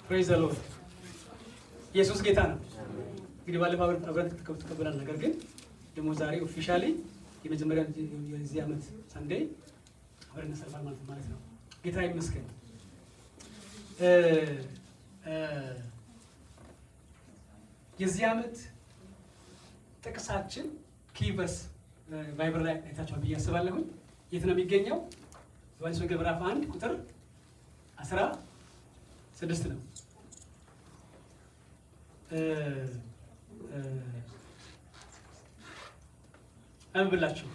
ፕሬዝ ዘ ሎርድ ኢየሱስ ጌታ ነው። እንግዲህ ባለፈው አብረን ተቀብለናል። ነገር ግን ደግሞ ዛሬ ኦፊሻሊ የመጀመሪያ የዚህ ዓመት ሰንዴይ አብረን እንሰልፋለን ማለት ነው። ጌታ ይመስገን። የዚህ ዓመት ጥቅሳችን ኪቨርስ ቫይበር ላይ አይታችኋል ብዬ አስባለሁ። የት ነው የሚገኘው? ዮሐንስ ወንጌል ምዕራፍ 1 ቁጥር 16 ነው። አንብላችሁ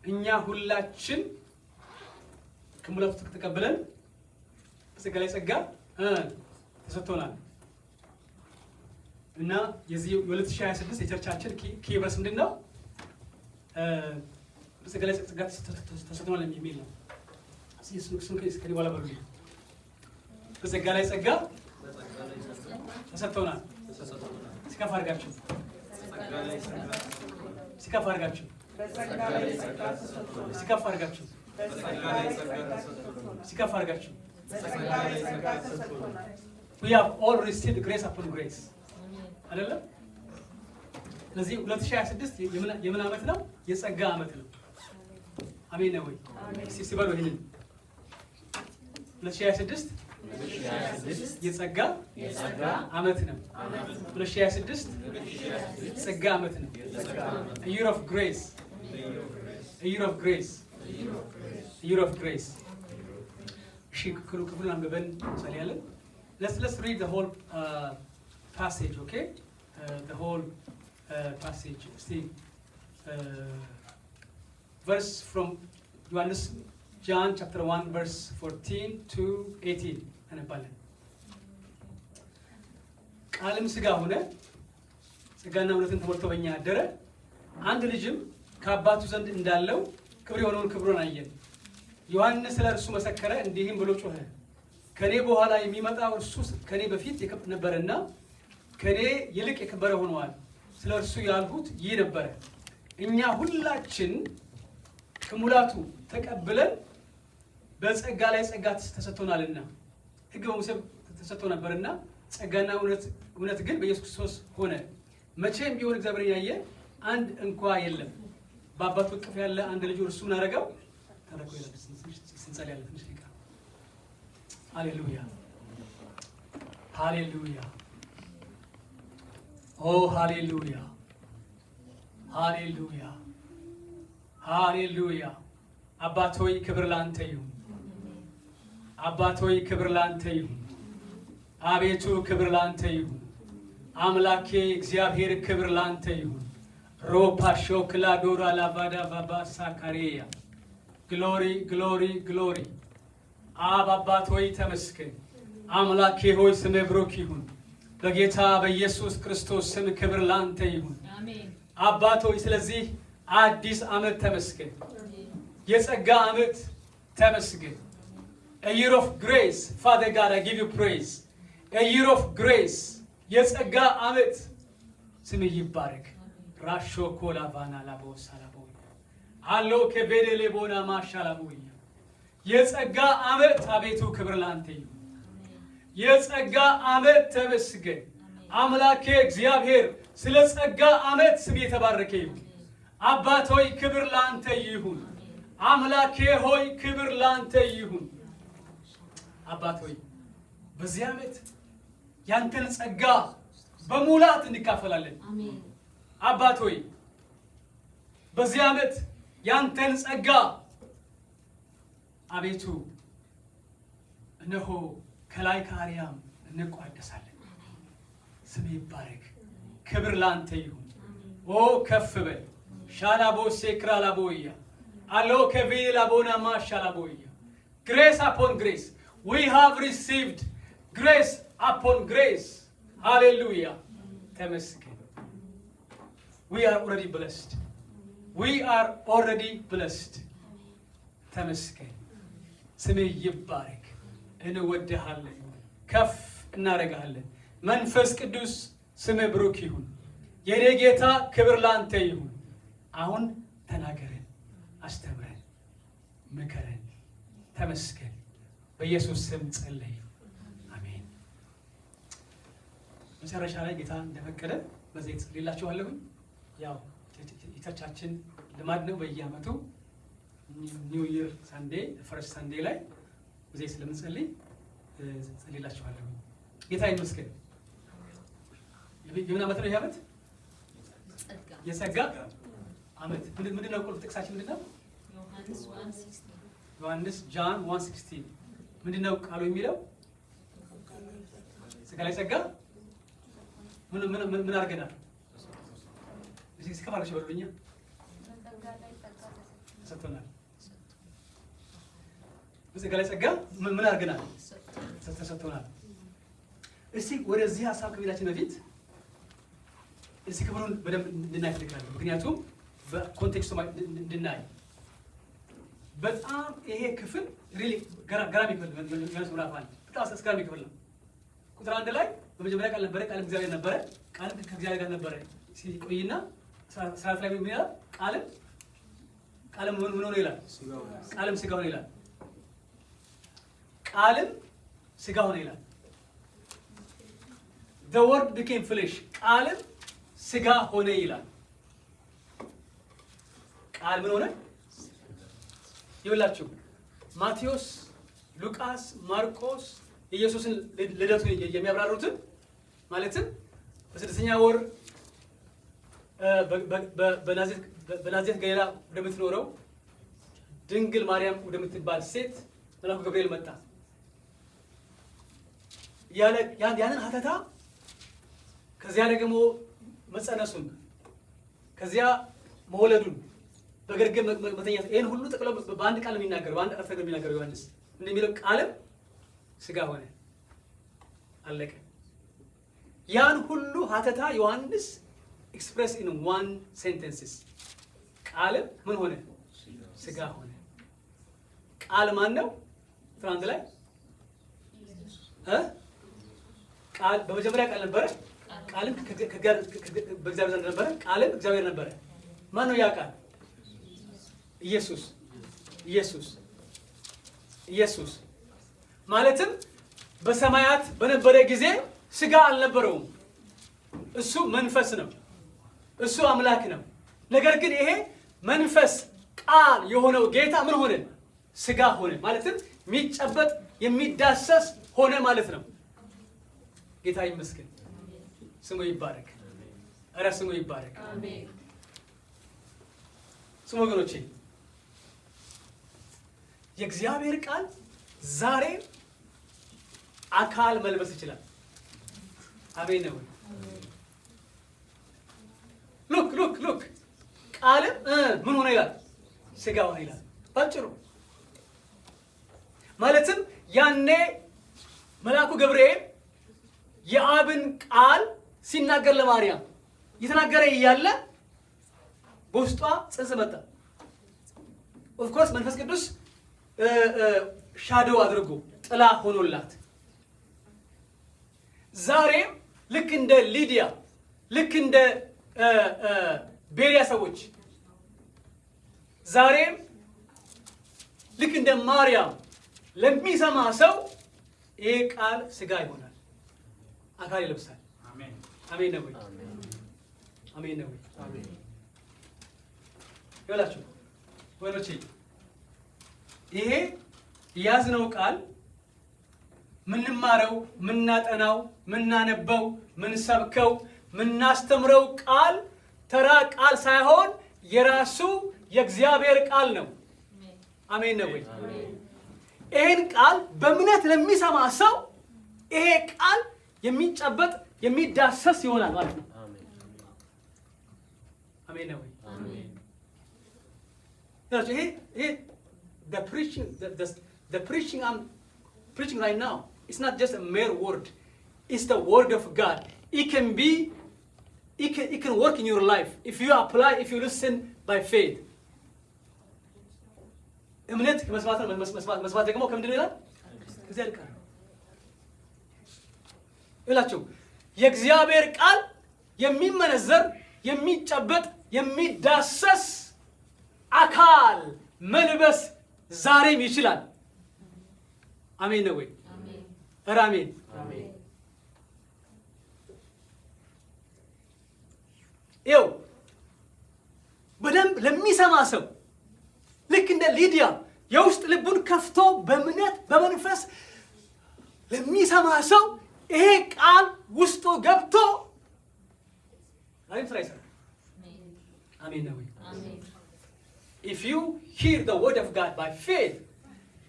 እኛ ሁላችን ከሙላቱ ተቀብለን ጸጋ ላይ ጸጋ ተሰጥቶናል እና የዚህ 2026 የቸርቻችን ኪቨርስ ምንድነው? ጸጋ ላይ ጸጋ ተሰጥቶናል የሚል ነው። እሱን ከዚህ በኋላ በሉ። በጸጋ ላይ ጸጋ ተሰጥቶናል። ሲከፍ አድርጋችሁ ሲከፍ አድርጋችሁ ሲከፍ አድርጋችሁ ሲከፍ አድርጋችሁ we have all received grace upon grace አይደለም። ስለዚህ 2026 የምን ዓመት ነው? የጸጋ ዓመት ነው። አሜን ነው ወይ? ሲበሉ ይሄንን 2026 የጸጋ ዓመት ነው። 2026 ጸጋ ዓመት ነው። a year of grace, a year of grace, a year of grace. እሺ ክፍሉን አንብበን እንጸልያለን። let's read the whole passage, okay? The whole passage. See verse from John chapter 1 verse 14 to 18 እንባለን። ቃልም ሥጋ ሆነ፣ ጸጋና እውነትን ተሞልቶ በእኛ አደረ። አንድ ልጅም ከአባቱ ዘንድ እንዳለው ክብር የሆነውን ክብሩን አየን። ዮሐንስ ስለ እርሱ መሰከረ፣ እንዲህም ብሎ ጮኸ፣ ከኔ በኋላ የሚመጣው እርሱ ከኔ በፊት ነበረና ከኔ ይልቅ የከበረ ሆኗል። ስለ እርሱ ያልሁት ይህ ነበረ፣ እኛ ሁላችን ከሙላቱ ተቀብለን በጸጋ ላይ ጸጋ ተሰጥቶናልና። ሕግ በሙሴ ተሰጥቶ ነበርና ጸጋና እውነት ግን በኢየሱስ ክርስቶስ ሆነ። መቼም ቢሆን እግዚአብሔርን ያየ አንድ እንኳ የለም። በአባቱ እቅፍ ያለ አንድ ልጁ እርሱን አረገው ተረኮ ይላል። ስንጸልያለን ትንሽ ደቂቃ። ሃሌሉያ ሃሌሉያ ኦ ሃሌሉያ ሃሌሉያ ሃሌሉያ። አባት ሆይ ክብር ላንተ ይሁን። አባት ሆይ ክብር ላንተ ይሁን። አቤቱ ክብር ላንተ ይሁን። አምላኬ እግዚአብሔር ክብር ላንተ ይሁን። ሮፓሾ ክላዶራ ላቫዳ ባባሳ ካሬያ ግሎሪ ግሎሪ ግሎሪ። አብ አባት ሆይ ተመስገን። አምላኬ ሆይ ስምህ ብሩክ ይሁን። በጌታ በኢየሱስ ክርስቶስ ስም ክብር ላንተ ይሁን። አባት ሆይ ስለዚህ አዲስ ዓመት ተመስገን። የጸጋ ዓመት ተመስገን። A year of grace, Father God, I give you praise. A year of grace, የጸጋ ዓመት ስምህ ይባረክ። ራሾ ኮላ ባና ላቦ ሳላቦ አሎ ከቤደሌ ቦና ማሻላቦ የጸጋ ዓመት አቤቱ ክብር ላንተ ይሁን። የጸጋ ዓመት ተመስገን። አምላኬ እግዚአብሔር ስለ ጸጋ ዓመት ስም የተባረከ ይሁን። አባት ሆይ ክብር ላንተ ይሁን። አምላኬ ሆይ ክብር ላንተ ይሁን። አባት ሆይ በዚህ ዓመት ያንተን ጸጋ በሙላት እንካፈላለን። አባት ሆይ በዚህ ዓመት ያንተን ጸጋ አቤቱ እነሆ ከላይ ከአርያም እንቋደሳለን። ስም ይባረክ። ክብር ላንተ ይሁን። ኦ ከፍ በል ሻላቦ ሴክራላቦያ አሎ ከቪላ ቦና ማሻላቦያ ግሬስ አፖን ግሬስ we have received grace upon grace. Hallelujah. ተመስገን። we are already blessed. We are already blessed. ተመስገን። ስምህ ይባረክ። እንወድሃለን፣ ከፍ እናደርግሃለን። መንፈስ ቅዱስ ስምህ ብሩክ ይሁን። የኔ ጌታ ክብር ላንተ ይሁን። አሁን ተናገረን፣ አስተምረን፣ ምከረን። ተመስገን። በኢየሱስ ስም ጸለይ። አሜን። መጨረሻ ላይ ጌታ እንደፈቀደ በዘይት ጸልይላችኋለሁ። ያው የቸርቻችን ልማድ ነው በየዓመቱ ኒው ይር ሳንዴ ፈርስት ሳንዴ ላይ በዘይት ስለምንጸልይ ጸልይላችኋለሁ። ጌታ ይመስገን። የምን ዓመት ነው ይሄ ዓመት? የጸጋ ዓመት። ምንድነው ቁልፍ ጥቅሳችን ምንድነው? ዮሐንስ ጃን 1:16 ምንድነው ቃሉ የሚለው? ጸጋ ላይ ጸጋ ምን አድርገናል? እዚህ ስከፋለሽ በሉኛ ተሰጥቶናል። ጸጋ ላይ ጸጋ ምን አድርገናል? ተሰጥቶናል። እስቲ ወደዚህ ሀሳብ ከቤታችን በፊት እስቲ ክብሩን በደንብ እንድናይ ፈልጋለሁ። ምክንያቱም በኮንቴክስቱ እንድናይ በጣም ይሄ ክፍል ሪሊ ገራሚ ክፍል ዮሐንስ ምዕራፍ 1 በጣም አስገራሚ ክፍል ነው። ቁጥር 1 ላይ በመጀመሪያ ቃል ነበረ፣ ቃልም እግዚአብሔር ነበረ፣ ቃልም ከእግዚአብሔር ጋር ነበረ ሲቆይና ስራት ላይ ምን ይላል? ቃልም ምን ሆነ ይላል? ቃልም ስጋ ሆነ ይላል። ቃልም ስጋ ሆነ ይላል። the word became flesh ቃልም ስጋ ሆነ ይላል። ቃል ምን ሆነ? ይኸውላችሁ ማቴዎስ፣ ሉቃስ፣ ማርቆስ ኢየሱስን ልደቱን የሚያብራሩትን ማለትም በስድስተኛ ወር በናዝሬት ገሊላ ወደምትኖረው ድንግል ማርያም ወደምትባል ሴት መልአኩ ገብርኤል መጣ። ያንን ሀተታ ከዚያ ደግሞ መጸነሱን ከዚያ መወለዱን በግርግም መተኛት ይሄን ሁሉ ጠቅለው በአንድ ቃል የሚናገረው በአንድ አረፍተ ነገር የሚናገረው ዮሐንስ እንደሚለው ቃልም ስጋ ሆነ አለቀ። ያን ሁሉ ሀተታ ዮሐንስ ኤክስፕሬስ ኢን ዋን ሴንተንስስ ቃልም ምን ሆነ? ስጋ ሆነ። ቃል ማን ነው? ፍራንት ላይ ቃል በመጀመሪያ ቃል ነበረ፣ ቃልም በእግዚአብሔር ዘንድ ነበረ፣ ቃልም እግዚአብሔር ነበረ። ማን ነው ያ ቃል? ኢየሱስ ማለትም በሰማያት በነበረ ጊዜ ስጋ አልነበረውም። እሱ መንፈስ ነው። እሱ አምላክ ነው። ነገር ግን ይሄ መንፈስ ቃል የሆነው ጌታ ምን ሆነ? ስጋ ሆነ። ማለትም የሚጨበጥ የሚዳሰስ ሆነ ማለት ነው። ጌታ ይመስገን። ስሙ ይባረክ። ኧረ ስሙ ይባረክ። ስሙ ወገኖቼ የእግዚአብሔር ቃል ዛሬ አካል መልበስ ይችላል። አሜን ነው። ሉክ ቃልም ምን ሆነ ይላል? ስጋ ሆነ ይላል። ባጭሩ ማለትም ያኔ መልአኩ ገብርኤል የአብን ቃል ሲናገር ለማርያም እየተናገረ እያለ በውስጧ ጽንስ መጣ። ኦፍ ኮርስ መንፈስ ቅዱስ ሻዶው አድርጎ ጥላ ሆኖላት ዛሬም ልክ እንደ ሊዲያ ልክ እንደ ቤሪያ ሰዎች ዛሬም ልክ እንደ ማርያም ለሚሰማ ሰው ይሄ ቃል ስጋ ይሆናል፣ አካል ይለብሳል። አሜን ነው ወይ? አሜን ነው ወይ? ይላችሁ ወሮቼ ይሄ ያዝነው ቃል ምንማረው፣ ምናጠናው፣ ምናነበው፣ ምንሰብከው፣ ምናስተምረው ቃል ተራ ቃል ሳይሆን የራሱ የእግዚአብሔር ቃል ነው። አሜን ነው ወይ? ይሄን ቃል በእምነት ለሚሰማ ሰው ይሄ ቃል የሚጨበጥ የሚዳሰስ ይሆናል ማለት ነው። አሜን ነው ወይ? ይሄ the preaching I'm preaching right now, it's not just a mere word, it's the word of God. It can work in your life if you apply, if you listen by faith. እምነት መስማት ደግሞ ከምንድን ነው ይላል? ከእግዚአብሔር ቃል ይላችሁ። የእግዚአብሔር ቃል የሚመነዘር የሚጨበጥ የሚዳሰስ አካል መልበስ ዛሬም ይችላል። አሜን ነው ወይ? ኧረ አሜን። ይኸው በደንብ ለሚሰማ ሰው ልክ እንደ ሊዲያ የውስጥ ልቡን ከፍቶ በእምነት በመንፈስ ለሚሰማ ሰው ይሄ ቃል ውስጡ ገብቶ ስራ ይሰራል። አሜን ነው። If you hear the word of God by faith,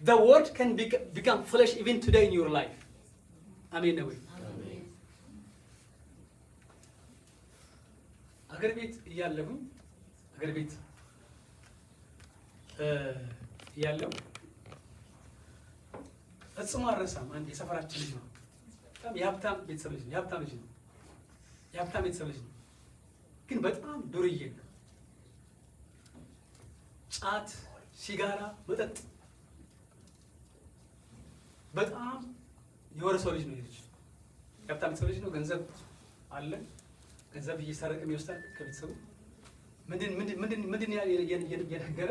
the word can become flesh even today in your life. አሜን ነው። አገር ቤት እያለሁኝ ፈጽሞ አልረሳም። አንድ የሰፈራችን ልጅ ነው። በጣም የሀብታም ቤተሰብ ልጅ ነው። ግን በጣም ዱርዬ ነው። ጫት፣ ሲጋራ፣ መጠጥ በጣም የወረሰው ልጅ ነው። ልጅ የሀብታም ቤተሰብ ልጅ ነው። ገንዘብ አለ። ገንዘብ እየሰረቀ የሚወስዳል ከቤተሰቡ። ምንድን እየነገረ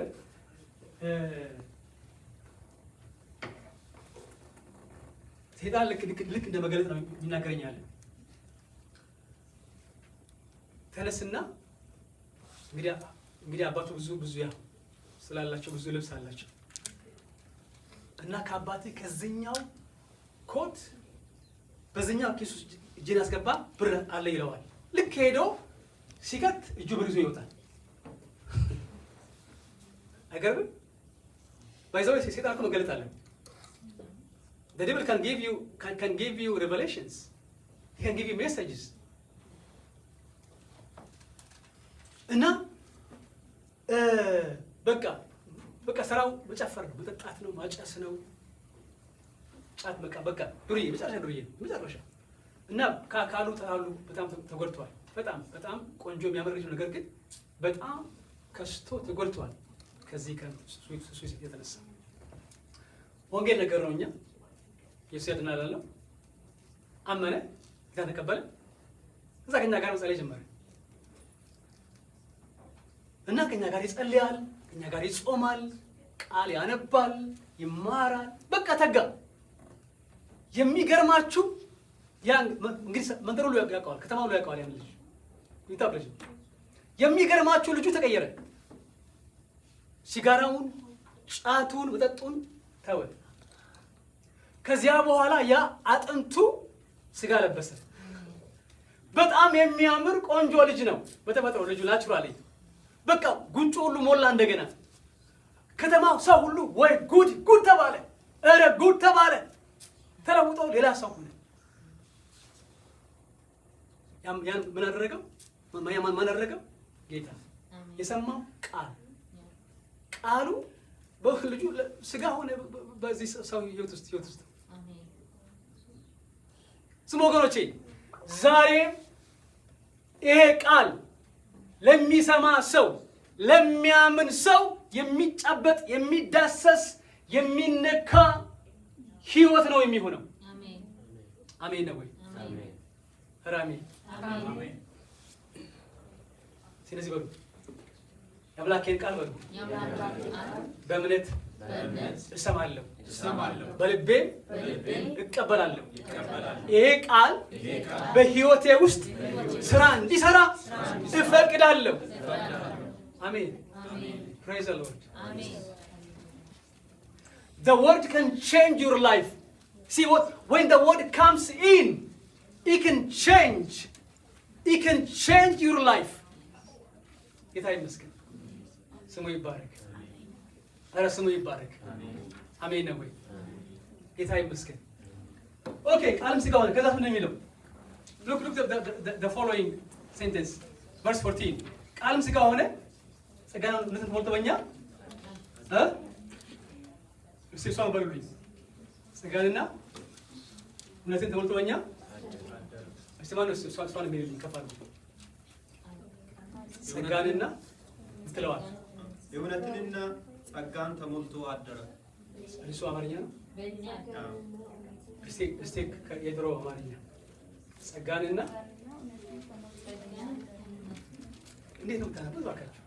ሴጣን ልክ እንደ መገለጥ ነው የሚናገረኛል። ተነስና እንግዲህ አባቱ ብዙ ያ ስላላቸው ብዙ ልብስ አላቸው እና ከአባቴ ከዚህኛው ኮት በዚህኛው ኪስ ውስጥ እጄን አስገባ ብር አለ ይለዋል። ልክ ሄዶ ሲከት እጁ ብር ይዞ ይወጣል። አይገርምም? ባይዘው ሴጣን እኮ መገለጥ አለ። The devil can give you revelations. He can give you messages. እና በቃ ስራው መጨፈር ነው፣ መጠጣት ነው፣ ማጨስ ነው። ጫት በቃ ዱርዬ መጨረሻ እና ካሉ በጣም ተጎድቷል። በጣም ቆንጆ የሚያምር ልጅ ነገር ግን በጣም ከስቶ ተጎድቷል። ከዚህ ከሱስ የተነሳ ወንጌል ነገር ነው። እኛ ኢየሱስ ያድናል አለው። አመነ፣ ጌታን ተቀበለ። እዛ ከኛ ጋር መጸለይ ጀመረ እና ከኛ ጋር ይጸልያል፣ ከኛ ጋር ይጾማል፣ ቃል ያነባል፣ ይማራል። በቃ ተጋ። የሚገርማችሁ ያን እንግዲህ መንደሩ ሁሉ ያውቀዋል፣ ከተማ ሁሉ ያውቀዋል። ያን ልጅ ይታበጅ። የሚገርማችሁ ልጁ ተቀየረ። ሲጋራውን፣ ጫቱን፣ መጠጡን ተወ። ከዚያ በኋላ ያ አጥንቱ ስጋ ለበሰ። በጣም የሚያምር ቆንጆ ልጅ ነው። በተፈጥሮ ልጁ ናቹራሊ በቃ ጉንጩ ሁሉ ሞላ። እንደገና ከተማው ሰው ሁሉ ወይ ጉድ ተባለ። ኧረ ጉድ ተባለ። ተለውጦ ሌላ ሰው ሆነ። ያን ምን አደረገው? ማን አደረገው? ጌታ። የሰማው ቃሉ በልጁ ስጋ ሆነ። በዚህ ሰው ህይወት ውስጥ ስሙ ወገኖቼ፣ ዛሬ ይሄ ቃል ለሚሰማ ሰው፣ ለሚያምን ሰው የሚጨበጥ የሚዳሰስ የሚነካ ህይወት ነው የሚሆነው። አሜን ነው ወይ? አሜን። ስለዚህ በሉ የአምላኬን ቃል በሉ በእምነት እሰማለሁ፣ በልቤ እቀበላለሁ። ይሄ ቃል በህይወቴ ውስጥ ስራ እንዲሰራ እፈቅዳለሁ። አሜን። Praise the Lord. The word can change your life. See when the word comes in, it can change your life. ጌታ ይመስገን። ስሙ ይባረክ። ኧረ ስሙ ይባረክ። አሜን ነው ወይ? ጌታ ይመስገን። ኦኬ፣ ቃልም ስጋ ሆነ። ከዛ ምን የሚለው? Look the following sentence, verse 14. ቃልም ስጋ ሆነ፣ ጸጋና እውነትን ተሞልቶ በእኛ እሷን በሉልኝ። ጸጋንና እውነትን ተሞልቶ በእኛ እስቲ ማነው እሷን የሚልልኝ? ከፍ አድርጉ። ጸጋንና ትለዋል። የእውነትንና ጸጋን ተሞልቶ አደረ። እሱ አማርኛ ነው። እስቲ የድሮ አማርኛ ጸጋንና እንዴት ነው የምታነቡት? እባካችሁ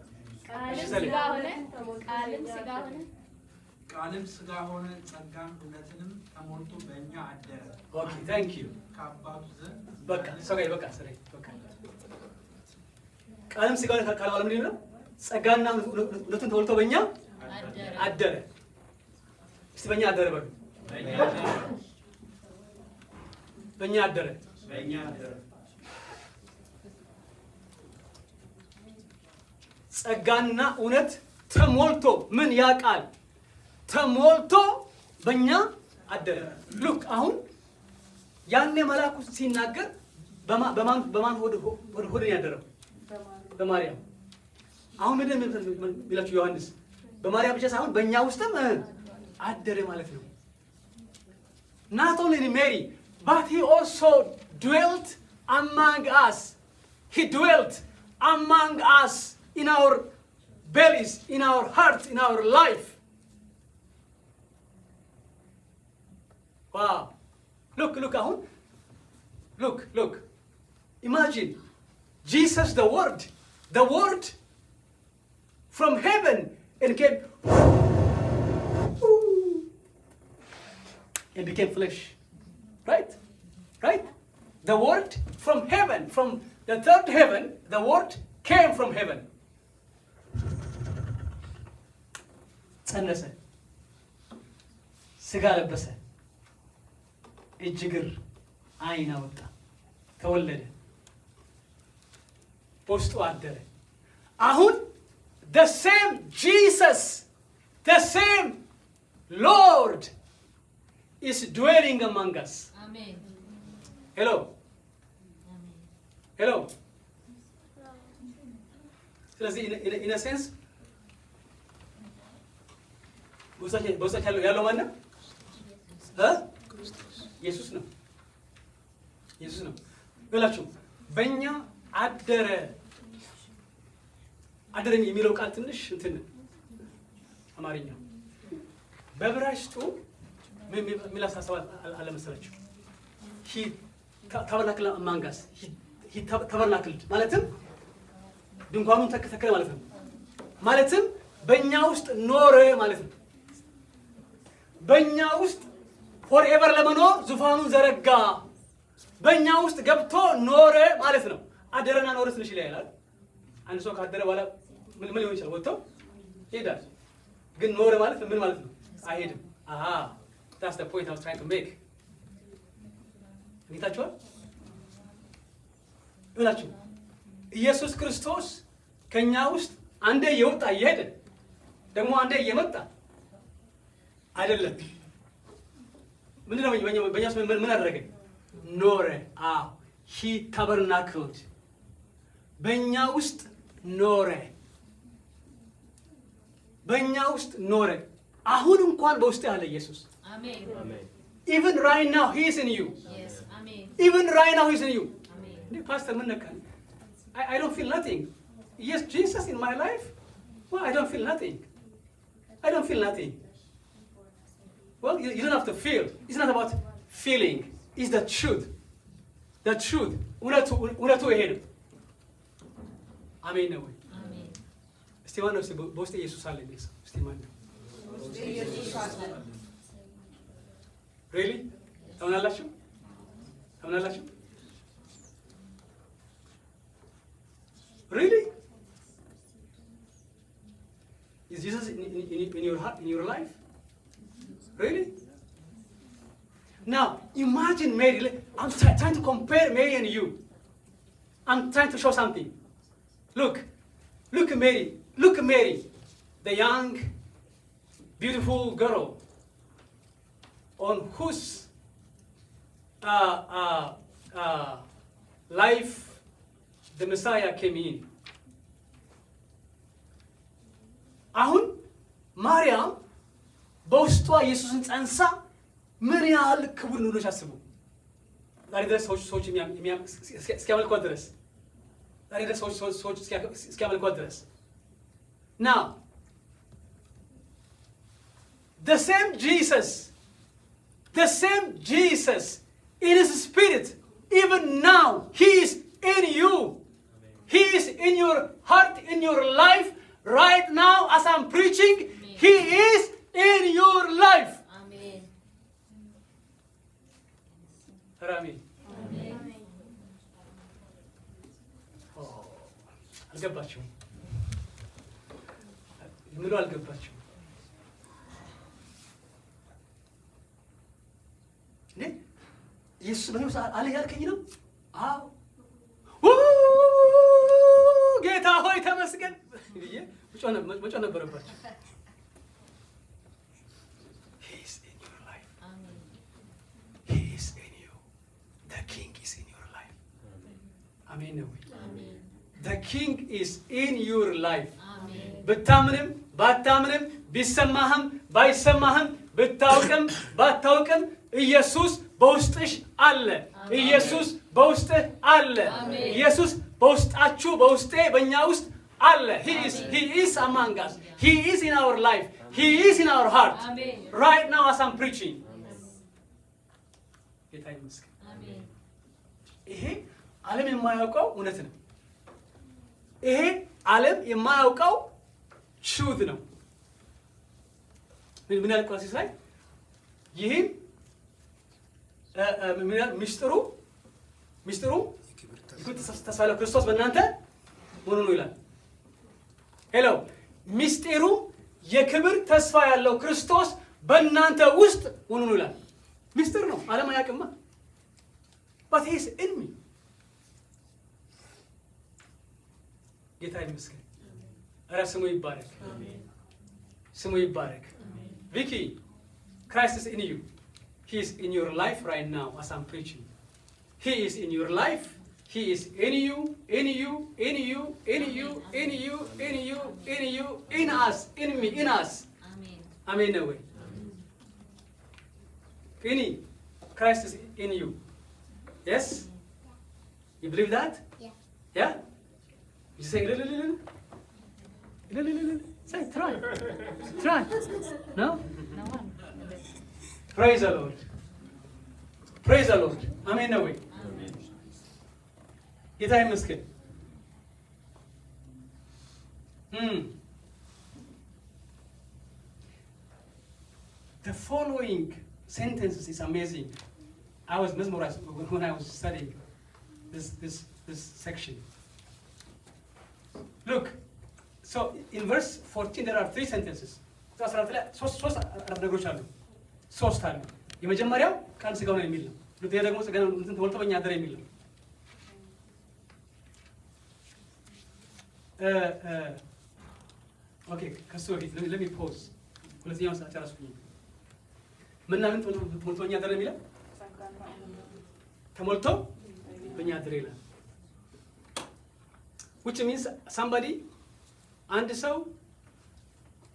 ቃልም ሥጋ ሆነ ጸጋን እውነትንም ተሞልቶ በእኛ አደረ። ኦኬ ታንክ ዩ። ከአባቱ ዘንድ በቃ ሰጋይ በቃ ሰጋይ በቃ ቃልም ሥጋ ሆነ ካለ በኋላ ምንድን ነው? ጸጋና እውነትን ተሞልቶ በእኛ አደረ። እስቲ በእኛ አደረ በሉ። በእኛ አደረ። ጸጋና እውነት ተሞልቶ ምን ያ ቃል ተሞልቶ በእኛ አደረ። ሉክ አሁን ያኔ መልአኩ ሲናገር በማን ሆድ ያደረው? በማርያም። አሁን ምንድን ነው የሚላችሁ ዮሐንስ? በማርያም ብቻ ሳይሆን በእኛ ውስጥም አደረ ማለት ነው። Not only in Mary, but he also dwelt among us. He dwelt among us in our bellies, in our hearts, in our life. Wow. Look, ahun. Look. Imagine, Jesus, the Word from heaven and came and became flesh. Right? The Word from heaven, from the third heaven, the Word came from heaven. ጸነሰ፣ ሥጋ ለበሰ፣ እጅ እግር ዓይን አወጣ፣ ተወለደ፣ በውስጡ አደረ። አሁን the same Jesus, the same Lord is dwelling among us. Amen. Hello. ስለዚህ in a sense በውስጣችን ያለው ማን ነው? ኢየሱስ ነው። ብላችሁ በእኛ አደረ የሚለው ቃል ትንሽ እንትን አማርኛ በዕብራይስጡ ምን አሳሰባት አለመሰላችሁ? ታበርናክል አማንጋስ ታበርናክል ማለትም ድንኳኑን ተከለ ማለት ነው። ማለትም በእኛ ውስጥ ኖረ ማለት ነው። በእኛ ውስጥ ፎርኤቨር ለመኖር ዙፋኑን ዘረጋ። በእኛ ውስጥ ገብቶ ኖረ ማለት ነው። አደረና ኖረ ትንሽ ይለያል። አንድ ሰው ካደረ በኋላ ምን ሊሆን ይችላል? ወጥቶ ይሄዳል። ግን ኖረ ማለት ምን ማለት ነው? አይሄድም። That's the point I was trying to make. እንዴታችኋል? ይላችሁ ኢየሱስ ክርስቶስ ከኛ ውስጥ አንዴ የወጣ እየሄደ ደግሞ አንዴ እየመጣ አይደለም። ምንድነው በእኛ ውስጥ ምን አደረገ? ኖረ። he tabernacled በእኛ ውስጥ ኖረ። በእኛ ውስጥ ኖረ። አሁን እንኳን በውስጥ ያለ ኢየሱስ Amen. even right now he is in you. Yes. Amen. Even right now he is in you. Amen. Pastor, I don't feel nothing. Yes, Jesus in my life? Well, I don't feel nothing. Well, you don't have to feel. It's not about feeling. It's the truth. The truth. እውነቱ ይሄ ነው። አሜን ነው ወይ? Amen. እስቲ ማን ነው በውስጥ ኢየሱስ አለ የሚል ሰው? እስቲ ማን ነው? Really? ታምናላችሁ? Really? Is Jesus in your heart, in your life? Really? Now, imagine Mary. I'm trying to compare Mary and you. I'm trying to show something. Look at Mary. The young, beautiful girl on whose life the Messiah came in. አሁን ማርያም በውስጧ ኢየሱስን ጸንሳ ምን ያህል ክቡር እንደሆነች አስቡ። ዛሬ ድረስ ሰዎች እስኪያመልኳት ድረስ እስኪያመልኳት ድረስ now the same Jesus in his spirit even now he is in you. He is in your heart, in your life right now as I'm preaching. Amen. He is in your life. Amen. Amen. Amen. አልገባችሁም? ምኑ አልገባችሁም? እንዴ ኢየሱስ በሕይወት አለ ያልከኝ ነው? አዎ ጌታ ሆይ ተመስገን ብዬ መጮህ ነበረባቸው። He is in your life. He is in you. The King is in your life. አሜን ነው። The King is in your life. ብታምንም ባታምንም ቢሰማህም ባይሰማህም ብታውቅም ባታውቅም ኢየሱስ በውስጥሽ አለ። ኢየሱስ በውስጥህ አለ። ኢየሱስ በውስጣችሁ በውስጤ በእኛ ውስጥ አለ። He is among us. He is in our life. He is in our heart. Right now as I'm preaching. ጌታ ይመስገን። ይሄ ዓለም የማያውቀው እውነት ነው። ይሄ ዓለም የማያውቀው truth ነው። ምን ያህል ቆላሲስ ላይ ይህም ሚስጥሩ ተስፋ ያለው ክርስቶስ በእናንተ ሆኖ ነው ይላል። ሄሎ ሚስጢሩ የክብር ተስፋ ያለው ክርስቶስ በእናንተ ውስጥ ሆኖ ነው ይላል። ሚስጥር ነው፣ ዓለም አያውቅማ። but he is in me። ጌታ ይመስገን። ኧረ ስሙ ይባረክ፣ ስሙ ይባረክ። ቪኪ Christ is in you. He is in your life right now as I'm preaching. He is in your life. He is in you, in you, in you, in you, in you, in you, in you, in us, in me, in us. Amen. Amen. No way. Christ is in you. Yes? You believe that? Yeah. Yeah? You say, say, try. Try. No? No one. Praise the Lord. Praise the Lord. Amen. No way. ጌታ ይመስገን። The following sentences is amazing. I was mesmerized when I was studying this section. Look, so in verse 14 there are 3 sentences. ሶስት ነገሮች አሉ። ሶስት አሉ። የመጀመሪያው ቃል ሥጋው ነው የሚል ነው። ሁለተኛ ደግሞ ሥጋ ነው ተሞልቶ በእኛ አደረ የሚል ነው። ኦኬ ከሱ በፊት ለሚ ፖዝ ሁለተኛው ጨረስኩኝ። ምንና ምን ተሞልቶ በእኛ አደረ የሚለው ተሞልቶ በእኛ አደረ ይላል። which means somebody አንድ ሰው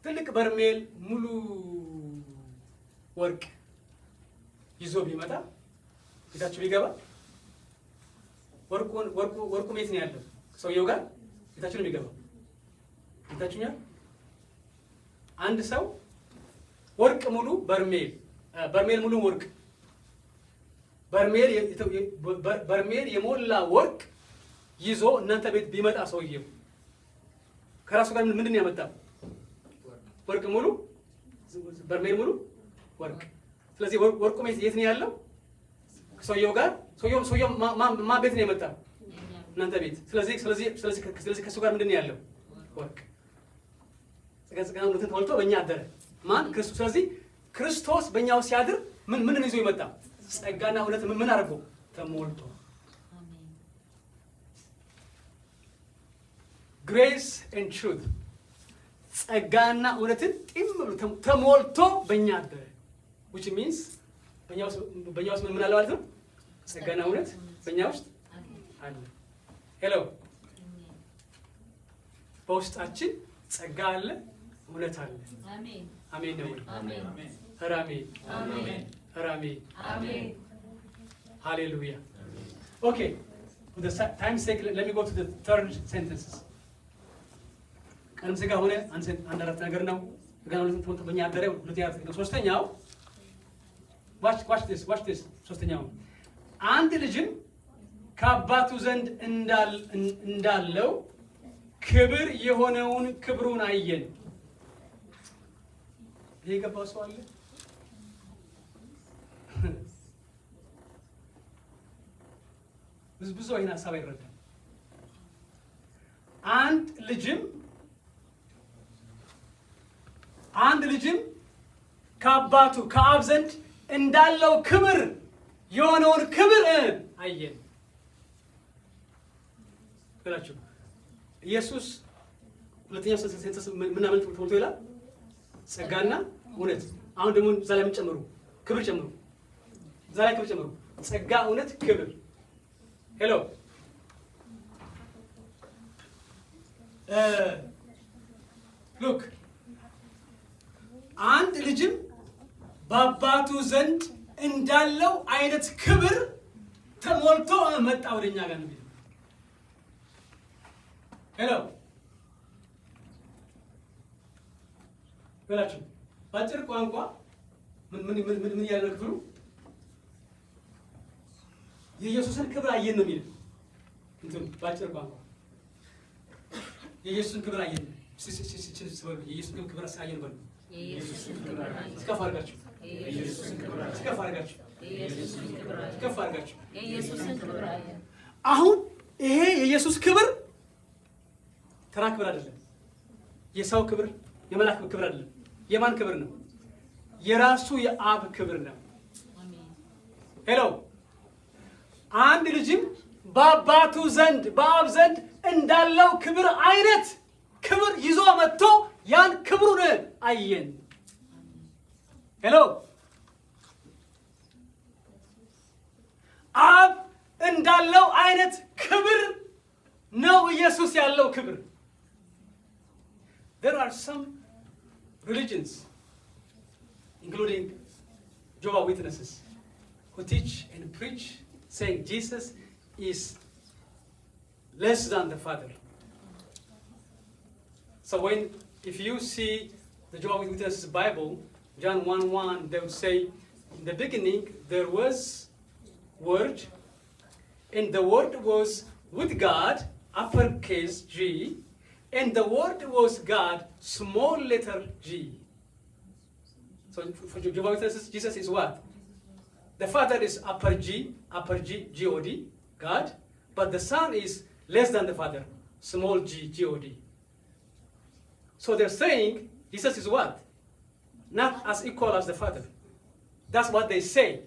ትልቅ በርሜል ሙሉ ወርቅ ይዞ ቢመጣ ቤታችሁ ቢገባ ወርቁ የት ነው ያለው? ሰውየው ጋር ቤታችሁ ነው የሚገባው። ቤታችሁኛል። አንድ ሰው ወርቅ ሙሉ በርሜል ሙሉ ወርቅ በርሜል የሞላ ወርቅ ይዞ እናንተ ቤት ቢመጣ ሰውየው ከራሱ ጋር ምንድን ነው ያመጣው? ወርቅ ሙሉ በርሜል ሙሉ ወርቅ። ስለዚህ ወርቁ የት ነው ያለው? ሰውየው ጋር። ሰውየው ማን ቤት ነው የመጣው? እናንተ ቤት። ስለዚህ ከሱ ጋር ምንድን ነው ያለው? ወርቅ። ጸጋና እውነትን ተሞልቶ በእኛ አደረ ማን? ክርስቶስ። ስለዚህ ክርስቶስ በእኛ ውስጥ ሲያድር ምንን ይዞ ይመጣ? ጸጋና እውነት ምን አድርጎ? ተሞልቶ። ግሬስ ኤንድ ትሩዝ፣ ጸጋና እውነትን ተሞልቶ በእኛ አደረ። which means በእኛ ውስጥ ምን አለ ማለት ነው? ጸጋና እውነት በእኛ ውስጥ አለ። ሄሎ በውስጣችን ጸጋ አለ፣ እውነት አለ። አሜን አሜን ነው። አሜን አሜን አሜን አሜን ሃሌሉያ። ኦኬ for the time's sake let me go to the third sentences. ቀንም ሥጋ ሆነ አንድ አራት ነገር ነው። ጸጋና እውነትን ተሞልቶ በእኛ አደረ። ሁለተኛ ነው። ሶስተኛው watch this ሶስተኛው አንድ ልጅም ከአባቱ ዘንድ እንዳለው ክብር የሆነውን ክብሩን አየን። ይሄ ገባው ሰው አለ? ብዙ ይሄን ሐሳብ አይረዳም። አንድ አንድ ልጅም ከአባቱ ከአብ ዘንድ እንዳለው ክብር የሆነውን ክብር አየን ብላችሁ ኢየሱስ ሁለተኛው ሴንተንስ ምን አመልጥ ተወልቶ ይላል ጸጋና እውነት። አሁን ደግሞ እዛ ላይ ምን ጨምሩ? ክብር ጨምሩ። እዛ ላይ ክብር ጨምሩ። ጸጋ፣ እውነት፣ ክብር። ሄሎ ሉክ አንድ ልጅም በአባቱ ዘንድ እንዳለው አይነት ክብር ተሞልቶ መጣ ወደኛ ጋር ነው። ሄሎ በላችሁ ባጭር ቋንቋ ምን ያለ ክብሩ የኢየሱስን ክብር አየን ነው የሚለው። እንትን ባጭር ቋንቋ የኢየሱስን ክብር አየን። የኢየሱስን ክብር አሳየን በሉ። የኢየሱስን ክብር አየን። እስከፍ አድርጋችሁ የኢየሱስን ክብር አየን። እስከፍ አድርጋችሁ የኢየሱስን ክብር አየን። እስከፍ አድርጋችሁ የኢየሱስን ክብር አየን። አሁን ይሄ የኢየሱስ ክብር ተራ ክብር አይደለም። የሰው ክብር፣ የመላክ ክብር አይደለም። የማን ክብር ነው? የራሱ የአብ ክብር ነው። ሄሎ አንድ ልጅም በአባቱ ዘንድ በአብ ዘንድ እንዳለው ክብር አይነት ክብር ይዞ መጥቶ ያን ክብሩን አየን። ሄሎ አብ እንዳለው አይነት ክብር ነው ኢየሱስ ያለው ክብር። There are some religions, including Jehovah's Witnesses, who teach and preach saying Jesus is less than the Father. So if you see the Jehovah's Witnesses Bible, John 1:1, they would say, in the beginning there was Word, and the Word was with God, uppercase G, and the Word was God, small letter g. So for Jehovah's Witnesses, Jesus is what? The Father is upper G, G-O-D, God, but the Son is less than the Father, small g, G-O-D. So they're saying Jesus is what? Not as equal as the Father. That's what they say.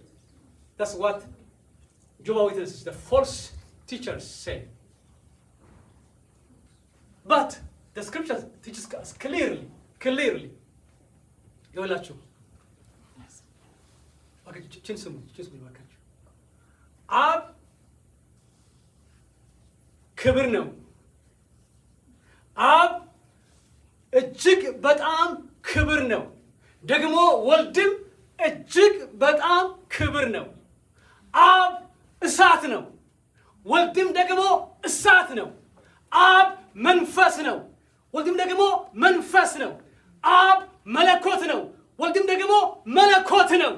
That's what Jehovah's Witnesses, the false teachers, say. But the scripture teaches us clearly. ይኸውላችሁ ችን ስሙ ባካችሁ። አብ ክብር ነው። አብ እጅግ በጣም ክብር ነው። ደግሞ ወልድም እጅግ በጣም ክብር ነው። አብ እሳት ነው። ወልድም ደግሞ እሳት ነው። አብ መንፈስ ነው። ወልድም ደግሞ መንፈስ ነው። አብ መለኮት ነው። ወልድም ደግሞ መለኮት ነው።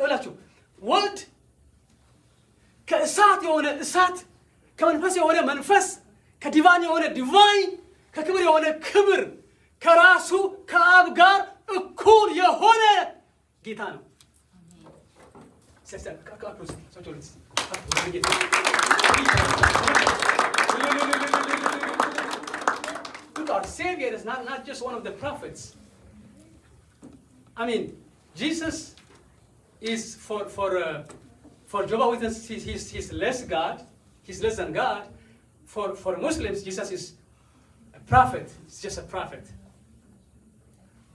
እላችሁ ወልድ ከእሳት የሆነ እሳት፣ ከመንፈስ የሆነ መንፈስ፣ ከዲቫን የሆነ ዲቫይን፣ ከክብር የሆነ ክብር፣ ከራሱ ከአብ ጋር እኩል የሆነ ጌታ ነው። Look, our Savior is not just one of the prophets. I mean, Jesus is for Jehovah's Witnesses, he's less God. He's less than God. For Muslims, Jesus is a prophet. He's just a prophet.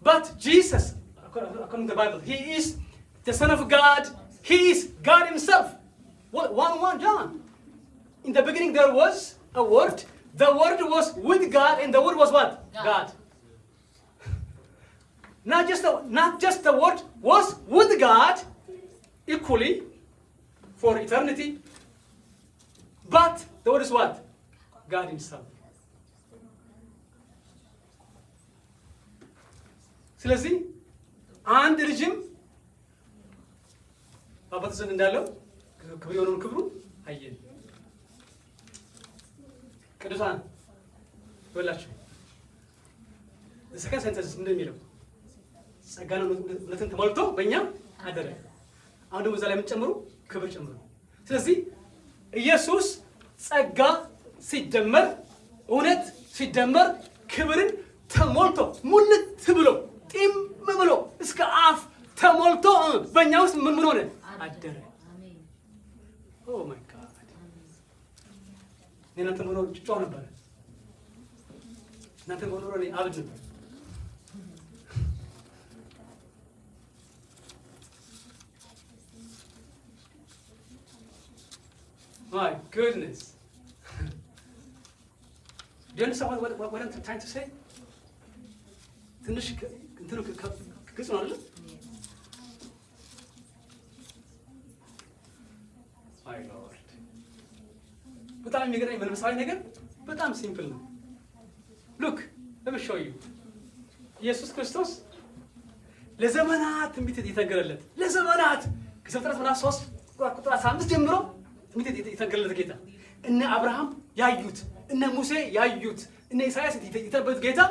But Jesus, according to the Bible, he is the Son of God. He is God himself. 1:1 John. In the beginning there was a Word. The Word was with God, and the Word was what? God. Not just the Word was with God equally for eternity, but the Word is what? God himself. ስለዚህ አንድ ልጅም በአባቱ ዘንድ እንዳለው ክብር የሆነውን ክብሩ አየን። ቅዱሳን ይወላችሁ ሰከንድ ሴንተንስ እንደሚለው ጸጋና እውነትን ተሞልቶ በእኛ አደረ። አሁን ደግሞ እዛ ላይ የምትጨምሩ ክብር ጨምሩ። ስለዚህ ኢየሱስ ጸጋ ሲደመር እውነት ሲደመር ክብርን ተሞልቶ ሙልት ብሎ ጢም ብሎ እስከ አፍ ተሞልቶ በእኛ ውስጥ ምን ሆነ? አደረ። ኦ ማይ ጋድ! እናንተ ሆኖ ጮህ ነበር። እናንተ ሆኖ አብድ ነበር። My goodness. Do you understand what I'm trying to say? ትንሽ እንትኑ ግልጽ ነው አይደል? My Lord. በጣም የሚገርመኝ መንፈሳዊ ነገር በጣም ሲምፕል ነው። Look, let me show you. ኢየሱስ ክርስቶስ ለዘመናት ትንቢት የተነገረለት ለዘመናት ከዘፍጥረት ምዕራፍ 3 ቁጥር 15 ጀምሮ ትንቢት የተነገረለት ጌታ እነ አብርሃም ያዩት እነ ሙሴ ያዩት እነ ኢሳያስ የተነበዩት ጌታ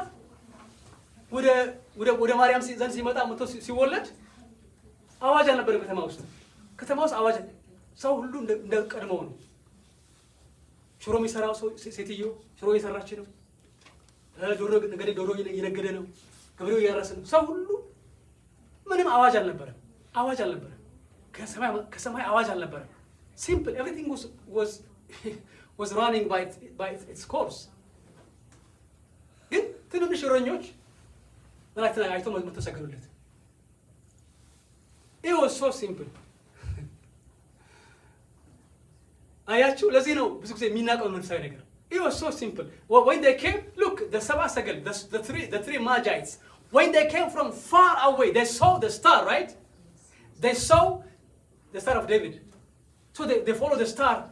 ወደ ማርያም ዘንድ ሲመጣ መጥቶ ሲወለድ አዋጅ አልነበረም ከተማ ውስጥ አዋጅ ሰው ሁሉ እንደ ቀድሞው ነው። ሽሮ የሚሰራው ሴትዮ ሽሮ እየሰራች ነው። ዶሮ እየነገደ ነው። ገበሬው እያረሰ ነው። ሰው ሁሉ ምንም አዋጅ አልነበረም። ከሰማይ አዋጅ አልነበረም። Simple, everything was running by its course. ግን ትንንሽ እረኞች መላእክትን አይተው መጥተው ሰገዱለት። It was so simple. አያችሁ፣ ለዚህ ነው ብዙ ጊዜ የሚናቀው መንፈሳዊ ነገር። It was so simple. When they came, look, the ሰባ ሰገል, the three magites, when they came from far away, they saw the star, right? They saw the star of David. So they follow the star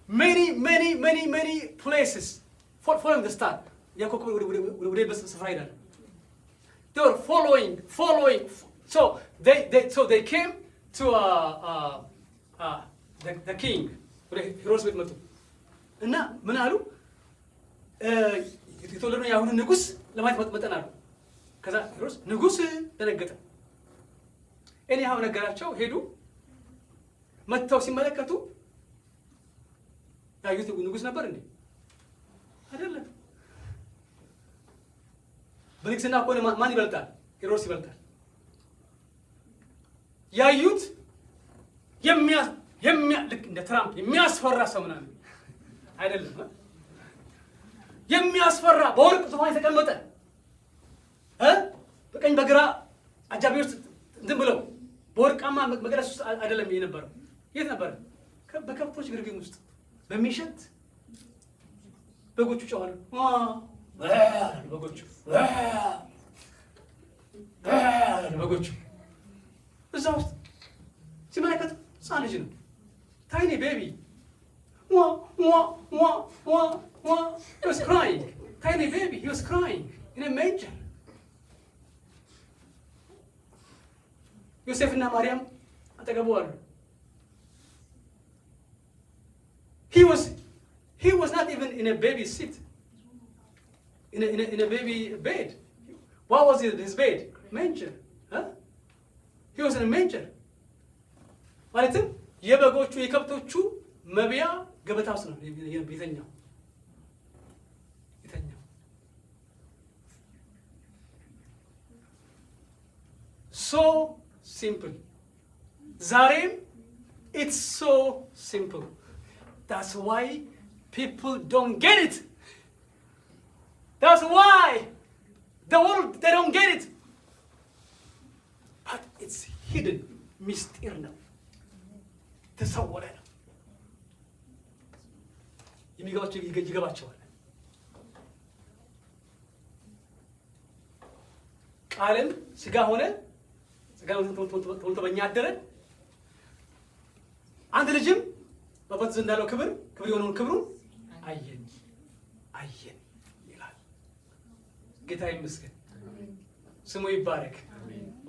many places following the star. They were following. So they came to the king. Heroes with Matu. And now, Manalu, you told me I want Nugus, the might Matanaru. Because Heroes, Nugus, then I get it. Anyhow, in a garacho, Hedu. መጥተው ሲመለከቱ ያዩት ንጉስ ነበር እንዴ? አይደለም። በንግስና እኮ ማን ይበልጣል? ሄሮድስ ይበልጣል። ያዩት ልክ እንደ ትራምፕ የሚያስፈራ ሰው ምናምን አይደለም። የሚያስፈራ በወርቅ ዙፋን የተቀመጠ በቀኝ በግራ አጃቢዎች እንትን ብለው በወርቃማ መቅደስ ውስጥ አይደለም የነበረው። የት ነበር? በከብቶች ግርግም ውስጥ በሚሸት በጎቹ ጮኻሉ። በጎቹ እዛ ውስጥ ሲመለከቱ ሕፃን ልጅ ነው። ታይኒ ቤቢ he was crying. Tiny baby, he was crying in a manger. ዮሴፍና ማርያም አጠገቡ አሉ። He was not even in a baby seat, in a baby bed. What was his bed? Manger. Huh? He was in a manger. ማለትም የበጎቹ የከብቶቹ መብያ ገበታ ውስጥ ነው የተኛው። So simple. ዛሬም it's so simple. That's why people don't get it. That's why the world, they don't get it. But it's hidden. ምስጢር ነው። ተሰወረ ነው። የሚገባቸው ይገባቸዋል። ቃልም ስጋ ሆነ፣ ስጋው ተወልቶ በእኛ አደረ። አንድ ልጅም በአባቱ ዘንድ ያለው ክብር የሆነውን ክብሩን አየን ይላል። ጌታ ይመስገን፣ ስሙ ይባረክ።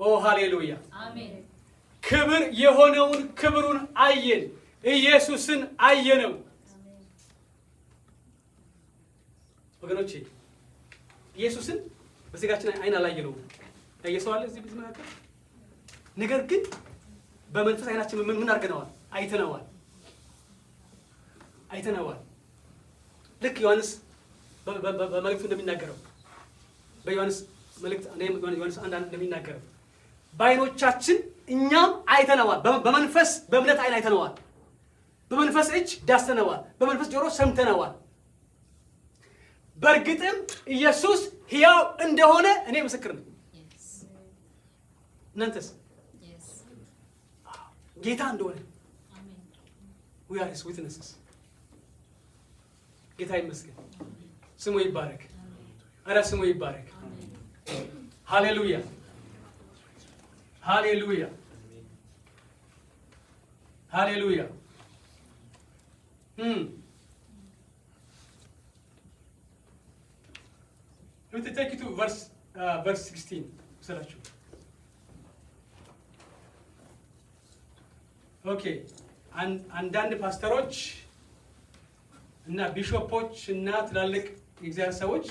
ኦ ሃሌሉያ፣ አሜን። ክብር የሆነውን ክብሩን አየን፣ ኢየሱስን አየነው። ወገኖቼ ኢየሱስን በስጋችን አይን አላየነውም። ያየሰው አለ እዚህ መካከል? ነገር ግን በመንፈስ አይናችን ምን አድርገነዋል? አይተነዋል። ልክ ዮሐንስ በመልእክቱ እንደሚናገረው በዮሐንስ መልእክት ዮሐንስ 1 እንደሚናገረው በዓይኖቻችን እኛም አይተነዋል። በመንፈስ በእምነት ዓይን አይተነዋል። በመንፈስ እጅ ዳሰነዋል። በመንፈስ ጆሮ ሰምተነዋል። በእርግጥም ኢየሱስ ሕያው እንደሆነ እኔ ምስክር ነኝ። እናንተስ? ጌታ እንደሆነ we are his witnesses። ጌታ ይመስገን። ስሙ ይባረክ። ኧረ ስሙ ይባረክ። ሃሌሉያ ሃሌሉያ ሃሌሉያ። Let me take you to verse 16 ስላችሁ። ኦኬ አንዳንድ ፓስተሮች እና ቢሾፖች እና ትላልቅ የእግዚአብሔር ሰዎች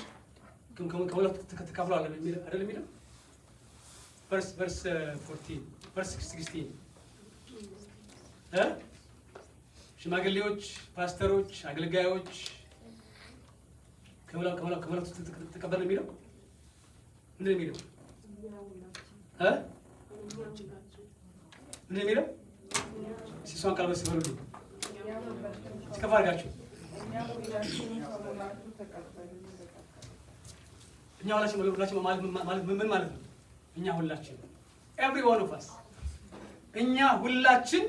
ከሁለቱ ተካፍለዋል አይደል የሚለው verse 14 verse 16 ሽማግሌዎች፣ ፓስተሮች፣ አገልጋዮች ከሁለቱ ተቀበል የሚለው ምንድን የሚለው ምንድን የሚለው ሲሷን ቀልበስ ይበሉልኝ እስከፋ አድርጋችሁ እኛ ሁላችን ማለት ምን ማለት ነው? እኛ ሁላችን every one of us እኛ ሁላችን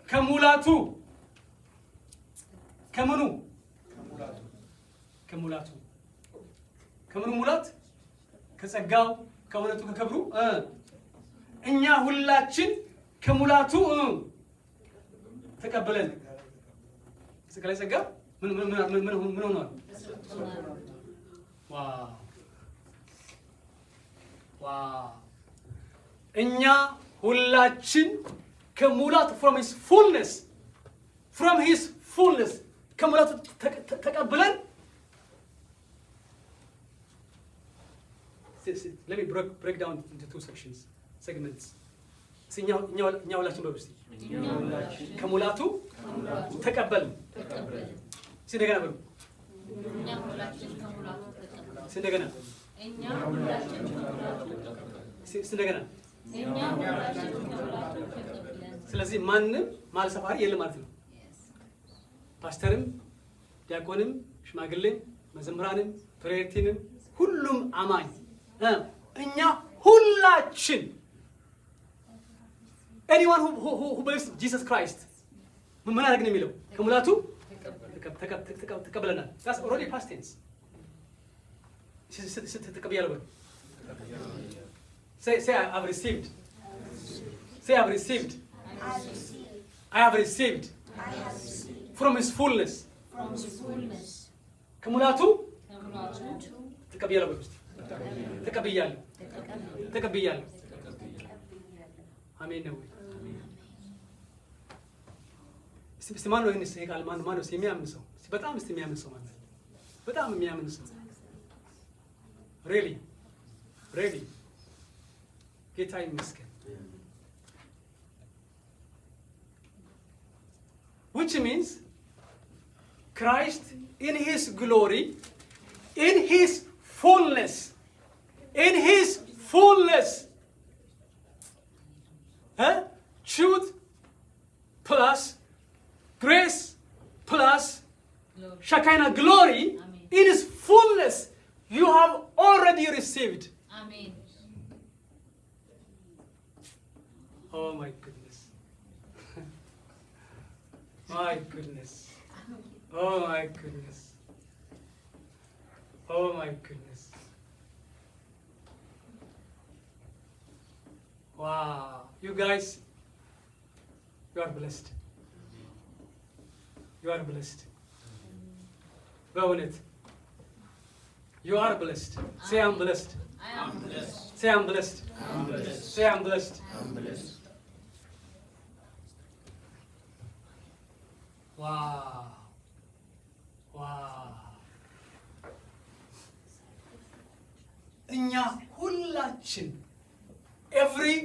ከሙላቱ ከምኑ ሙላት ከጸጋው ከእውነቱ ከክብሩ እኛ ሁላችን ከሙላቱ ተቀበለን። ስለ ጸጋ ምን ሆኗል? ዋው እኛ ሁላችን ከሙላቱ from his fullness ከሙላቱ ተቀበለን። Let me break down into two segments. እኛ ሁላችን በሉ እስቲ ከሙላቱ ተቀበልን። እንደገና በሉ እንደገና እንደገና። ስለዚህ ማንም ማለት ሰፋሪ የለም ማለት ነው። ፓስተርም፣ ዲያቆንም፣ ሽማግሌም፣ መዘምራንም፣ ፕሬየርቲንም ሁሉም አማኝ እኛ ሁላችን anyone who believes Jesus Christ ምን አደረግ ነው የሚለው ከሙላቱ ተቀበለናል። that's already past tense። ተቀበያለሁ በሉ። say I've received። say I've received። I have received from his fullness ከሙላቱ ተቀበያለሁ በሉ። ተቀበያለሁ። አሜን ነው። እስቲ ማን ነው ይሄን ቃል ማን ነው የሚያምን ሰው? በጣም የሚያምን ሰው ማለት በጣም የሚያምን ሰው really ጌታ ይመስገን። which means Christ in his glory, in his fullness truth plus grace plus Shekinah glory. Amen. In his fullness you have already received. Amen. Oh my goodness. My goodness. Oh my goodness. Oh my goodness. Wow. You guys, you are blessed. You are blessed. በእውነት you are blessed. Say I'm blessed. I am blessed. Say I'm blessed. I'm blessed. Say I'm blessed. I'm blessed. Wow. እኛ ሁላችን every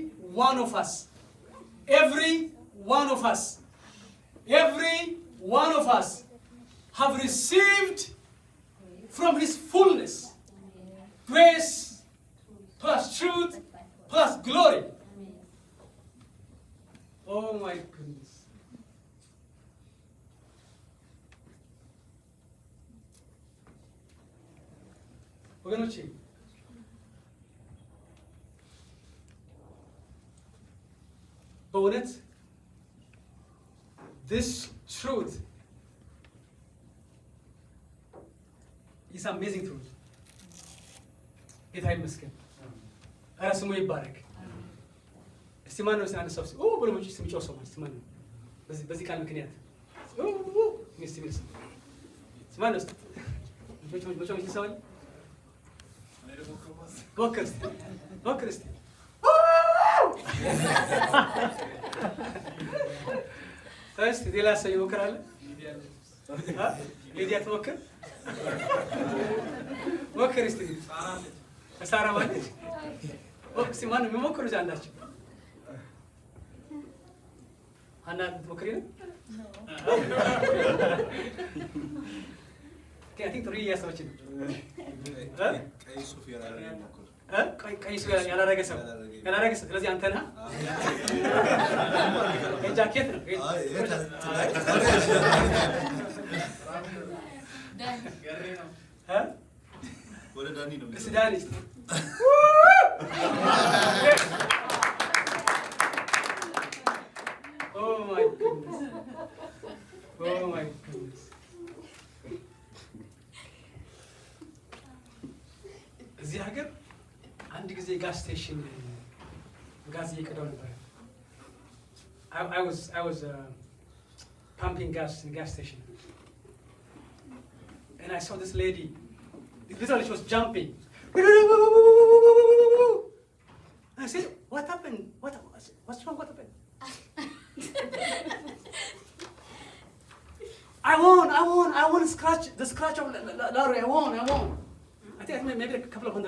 one of us have received from his fullness grace plus truth plus glory. Oh my goodness. ወገኖቼ በእውነት this truth is amazing truth. ጌታ ይመስገን። ኧረ ስሙ ይባረክ። እስቲ ማን ነው ሲያነሳው ብሎ የሚጮህ ሰው ማለት ማን ነው? በዚህ ቃል ምክንያት ሚስት ሚልስ ማን ነው? መጮህ ይሰማል? ሞክር እስቲ እስቲ ሌላ ሰው ይሞክራል? ሊዲያ ትሞክር? ሞክር እስቲ ሳራ ማለች። እስቲ ማን የሚሞክሩ አንዳቸው? ሀና ትሞክሪ ነው? I think ጥሩ እያሰበች ነው። ቀይ ሱፍ ያላረገ ሰው ስለዚህ አንተ ነህ። ጃኬት ነው ወደ ዳኒ ነው እስቲ ዳኒ Oh my goodness. Oh my goodness. እዚህ ሀገር አንድ ጊዜ ጋስ ስቴሽን ጋዝ እየቀዳው ነበር። I was pumping gas in a gas station. And I saw this lady. Literally she was jumping. I said, what happened? What's wrong? What happened? I won the scratch of lottery. I won. I think maybe a couple of $100.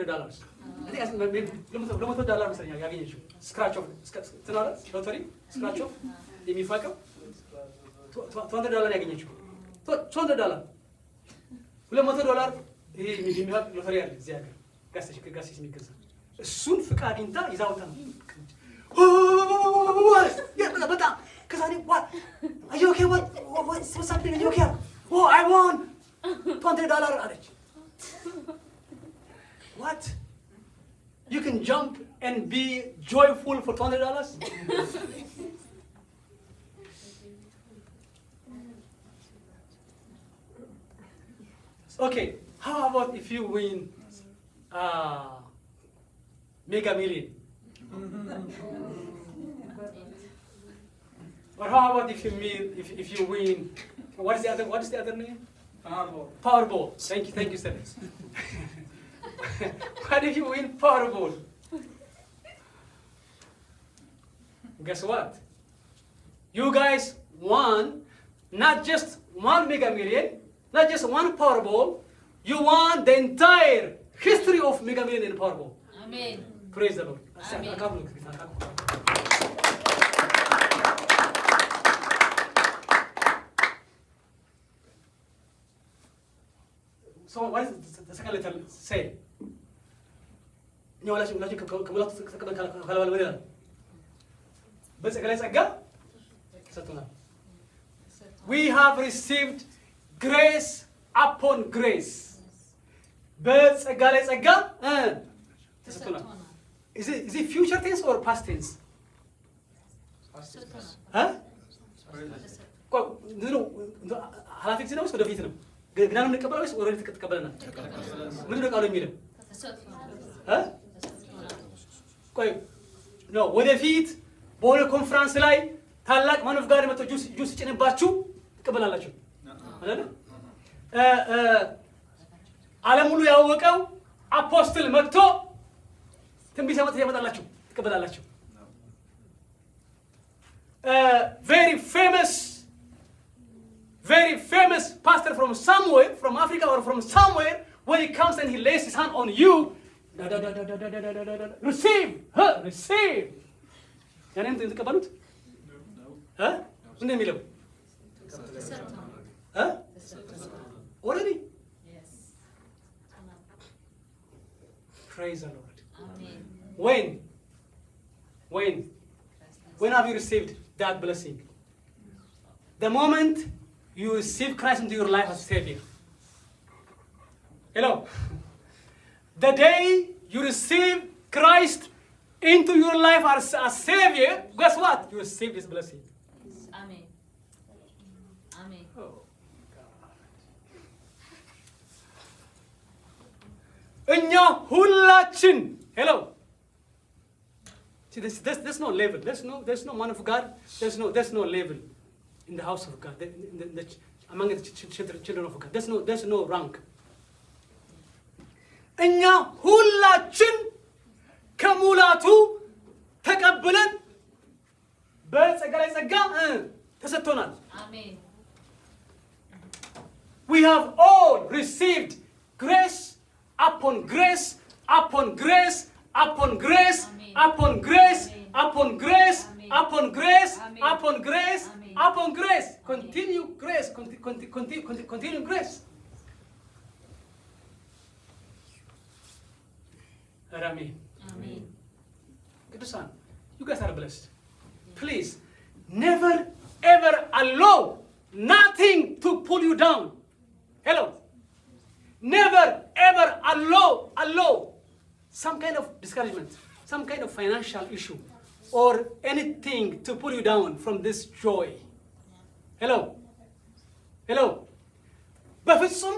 I think maybe $100 መሰለኝ ያገኘችው scratch of lottery scratch of የሚፋቀው $200 ያገኘችው $200 $200 ይሄ የሚፋቅ ሎተሪ አለ እዚህ ሀገር ጋስ የሚገዛ እሱን ፍቃድ አግኝታ ይዛውታ ነው በጣም ከዛኔ what are you okay what's happening are you okay oh I won $200 አለች what you can jump and be joyful for $200 okay how about if you win Mega Million or how about if you win what is the other name Powerball thank you sir what if you win Powerball guess what you guys won not just one Mega Million not just one Powerball you won the entire history of Mega Million and Powerball Amen praise the Lord Amen. So what is the second letter say? እኛ ሁላችን ከሙላቱ ተቀበል ካላባል ምን ይላል? በጸጋ ላይ ጸጋ ተሰጥቶናል። We have received grace upon grace. በጸጋ ላይ ጸጋ ተሰጥቶናል። Is it future tense or past tense? ኃላፊ ጊዜ ነው ወይስ ወደፊት ነው? ግና ነው የምንቀበለው ወይስ ወደፊት ተቀበለናል? ምንድን ነው ቃሉ የሚለው? ቆይ ነው ወደፊት በሆነ ኮንፈረንስ ላይ ታላቅ ማኖፍ ጋር መጥቶ ጁስ ጭንባችሁ ትቀበላላችሁ አይደል? ዓለም ሁሉ ያወቀው አፖስትል መጥቶ ትንቢት ያመጣላችሁ ትቀበላላችሁ። very famous pastor from somewhere, from Africa or from somewhere, when he comes and he lays his hand on you, receive. ያኔም ተቀበሉት? ምንድን ነው የሚለው? Already? Yes. Praise the Lord. Amen. When have you received that blessing? The moment you receive Christ into your life as Savior. Hello? The day you receive Christ into your life as Savior, guess what? You receive this blessing. Amen. Amen. Oh, God. እኛ ሁላችን hello. See, there's no level. There's no man of God. There's no level in the house of God. Among the children of God. There's no rank. እኛ ሁላችን ከሙላቱ ተቀብለን በጸጋ ላይ ጸጋ ተሰጥቶናል። Amen. We have all received grace upon grace upon grace upon grace Amen. upon grace Amen. upon grace Amen. upon grace Amen. upon grace Amen. upon grace. Continue grace. Continue grace. Amen. Amen. Kudusan, you guys are blessed. Please, never ever allow nothing to pull you down. Hello. Never ever allow some kind of discouragement, some kind of financial issue, or anything to pull you down from this joy. Hello. Hello. በፍጹም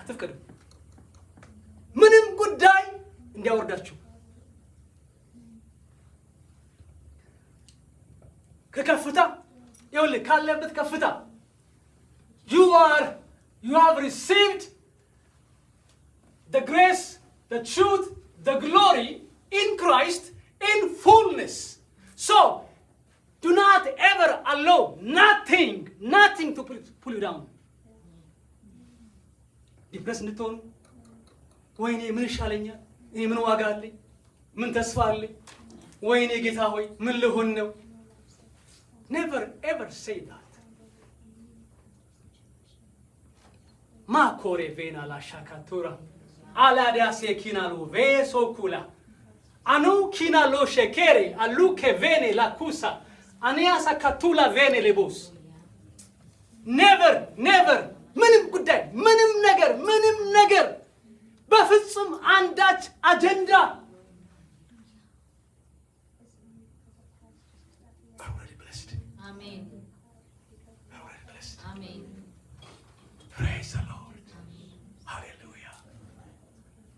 አትፍቀዱ። ምንም ጉዳይ እንዲያወርዳችሁ ከከፍታ ይኸውልህ ካለበት ከፍታ you have received the grace, the truth, the glory in Christ in fullness. So do not ever allow nothing to pull you down. Depressed እንድትሆኑ ወይኔ ምን ይሻለኛል? እኔ ምን ዋጋ አለኝ? ምን ተስፋ አለኝ? ወይኔ ጌታ ሆይ ምን ልሆን ነው? Never ever say that. Makore vena la shakatura. Alada se kinalo veso kula. Anu kinalo shekere aluke vene la kusa. Aniasa katula vene lebus. Never ምንም ጉዳይ ምንም ነገር በፍጹም አንዳች አጀንዳ already blessed. Amen. Already blessed. Amen. Praise the Lord. Hallelujah.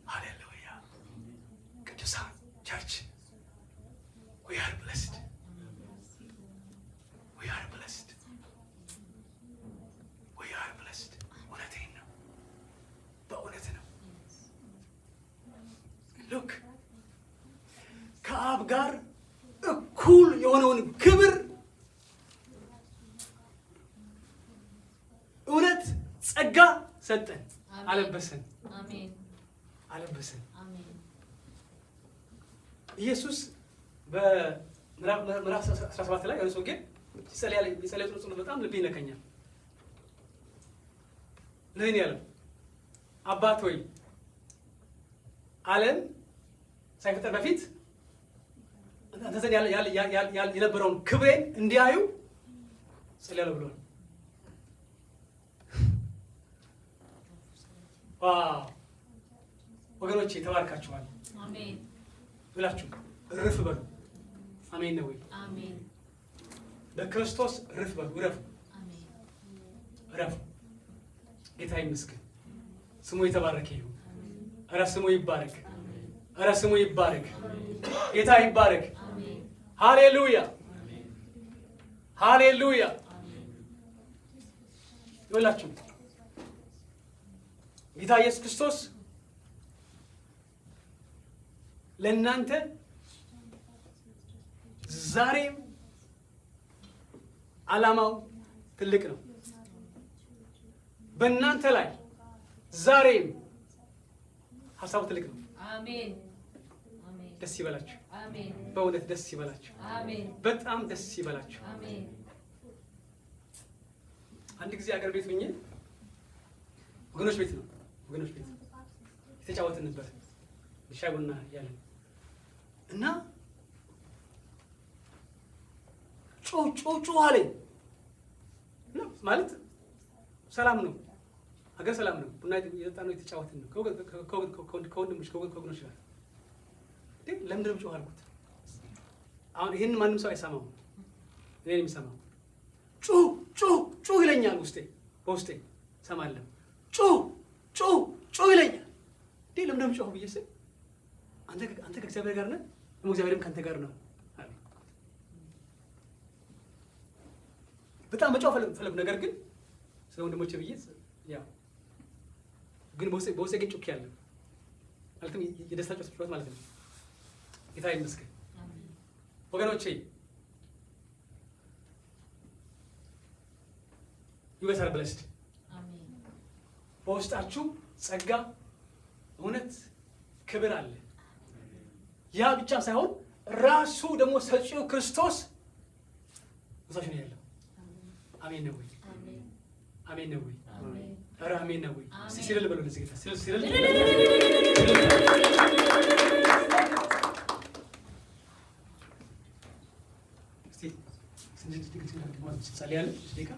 Hallelujah. ቅዱሳን ቸርች we are blessed. We are blessed. We are blessed. እውነቴን ነው። በእውነት ነው። Look, ከአብ ጋር እኩል የሆነውን ክብር እውነት ጸጋ ሰጠን፣ አለበሰን። Amen. አለበሰን። Amen. ኢየሱስ በምዕራፍ 17 ላይ ዮሐንስ ወንጌል የጸለየ ጸሎት በጣም ልብ ይነካኛል። ለእኔ ያለው አባት ሆይ ዓለም ሳይፈጠር በፊት አንተ ዘንድ የነበረውን ክብሬን እንዲያዩ ጸልያለሁ ብሏል። ዋው ወገኖቼ ተባርካችኋል። Amen. ብላችሁ እርፍ በሉ። አሜን ነው ወይ? Amen. በክርስቶስ እርፍ በሉ። እረፉ፣ Amen. እረፉ። ጌታ ይመስገን። ስሙ የተባረከ ይሁን። ኧረ ስሙ ይባረክ። ኧረ ስሙ ይባረክ። ጌታ ይባረክ። Amen. ሃሌሉያ ሃሌሉያ። ይኸውላችሁ ጌታ ኢየሱስ ክርስቶስ ለእናንተ ዛሬም ዓላማው ትልቅ ነው። በእናንተ ላይ ዛሬም ሀሳቡ ትልቅ ነው። Amen. Amen. ደስ ይበላችሁ። Amen. በእውነት ደስ ይበላችሁ። Amen. በጣም ደስ ይበላችሁ። Amen. አንድ ጊዜ አገር ቤት ሆኜ ወገኖች ቤት ነው የተጫወትን ነበር ሻይ ቡና ያለን እና ጮ አለኝ ማለት ሰላም ነው ሀገር ሰላም ነው ቡና እየጠጣ ነው የተጫወትን ነው ከወንድሞች ከወገኖች ጋር ለምንድን ነው ጮህ አልኩት። አሁን ይህን ማንም ሰው አይሰማውም እኔ ነኝ የሚሰማው። ጮህ ይለኛል በውስጤ ሰማለሁ። ጮህ ይለኛል። ለምንድን ነው ጮህ ብዬ ስል አንተ ከእግዚአብሔር ጋር ነህ ደግሞ እግዚአብሔርም ከአንተ ጋር ነው አለ። በጣም መጫው ፈለጉ። ነገር ግን ስለ ወንድሞቼ ብዬ ያው ግን በውስጤ ግን ጮክ ያለ ማለትም የደስታ ጮት ማለት ነው። ጌታ ይመስገን ወገኖቼ። you guys are blessed። በውስጣችሁ ጸጋ፣ እውነት፣ ክብር አለ። ያ ብቻ ሳይሆን ራሱ ደግሞ ሰጪው ክርስቶስ ውስጣችሁ ነው ያለው። አሜን ነው ወይ? አሜን ነው ወይ? ኧረ አሜን ነው ወይ? ሲልል በሉ ለዚህ ጌታ ሲልል እስቲ ስንት ጸልያለሁ ደቂቃ